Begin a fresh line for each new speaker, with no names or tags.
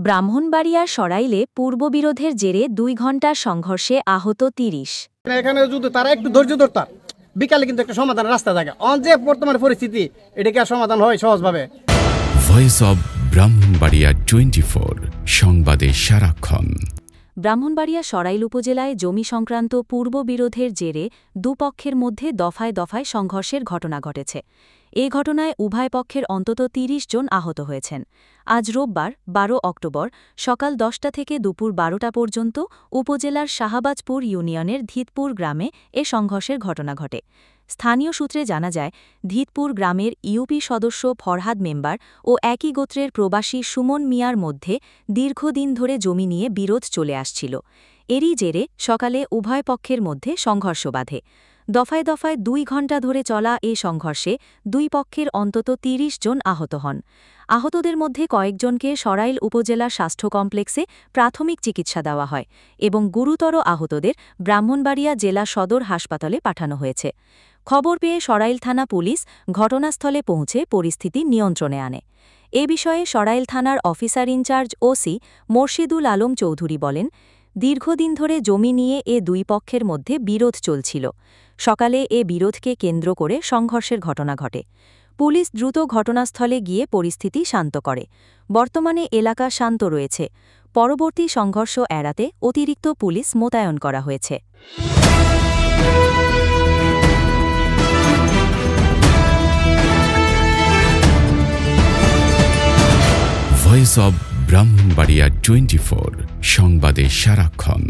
ব্রাহ্মণবাড়িয়ার সরাইলে পূর্ববিরোধের জেরে ২ ঘণ্টার সংঘর্ষে আহত ৩০।
এখানে যদি তারা একটু ধৈর্য ধরতাম, বিকালে কিন্তু একটা সমাধানের রাস্তা থাকে। যে বর্তমান পরিস্থিতি, এটা কি আর সমাধান হয় সহজভাবে?
ভয়েস অব ব্রাহ্মণবাড়িয়া 24 সংবাদে সারাক্ষণ।
ব্রাহ্মণবাড়িয়া সরাইল উপজেলায় জমি সংক্রান্ত পূর্ববিরোধের জেরে দুপক্ষের মধ্যে দফায় দফায় সংঘর্ষের ঘটনা ঘটেছে। এ ঘটনায় উভয় পক্ষের অন্তত ৩০ জন আহত হয়েছেন। আজ রোববার ১২ অক্টোবর সকাল ১০টা থেকে দুপুর ১২টা পর্যন্ত উপজেলার শাহবাজপুর ইউনিয়নের ধিতপুর গ্রামে এ সংঘর্ষের ঘটনা ঘটে। স্থানীয় সূত্রে জানা যায়, ধিতপুর গ্রামের ইউপি সদস্য ফরহাদ মেম্বার ও একই গোত্রের প্রবাসী সুমন মিয়ার মধ্যে দীর্ঘদিন ধরে জমি নিয়ে বিরোধ চলে আসছিল। এরই জেরে সকালে উভয় পক্ষের মধ্যে সংঘর্ষ বাধে। দফায় দফায় ২ ঘণ্টা ধরে চলা এ সংঘর্ষে দুই পক্ষের অন্তত ৩০ জন আহত হন। আহতদের মধ্যে কয়েকজনকে সরাইল উপজেলা স্বাস্থ্য কমপ্লেক্সে প্রাথমিক চিকিৎসা দেওয়া হয় এবং গুরুতর আহতদের ব্রাহ্মণবাড়িয়া জেলা সদর হাসপাতালে পাঠানো হয়েছে। খবর পেয়ে সরাইল থানা পুলিশ ঘটনাস্থলে পৌঁছে পরিস্থিতি নিয়ন্ত্রণে আনে। এ বিষয়ে সরাইল থানার officer in charge OC Morshedul Alam Chowdhury বলেন, দীর্ঘদিন ধরে জমি নিয়ে এ দুই পক্ষের মধ্যে বিরোধ চলছিল। সকালে এ বিরোধকে কেন্দ্র করে সংঘর্ষের ঘটনা ঘটে। পুলিশ দ্রুত ঘটনাস্থলে গিয়ে পরিস্থিতি শান্ত করে। বর্তমানে এলাকা শান্ত রয়েছে। পরবর্তী সংঘর্ষ এড়াতে অতিরিক্ত পুলিশ মোতায়েন করা হয়েছে।
ভয়েস অব ব্রাহ্মণবাড়িয়া 24 সংবাদে সারাক্ষণ।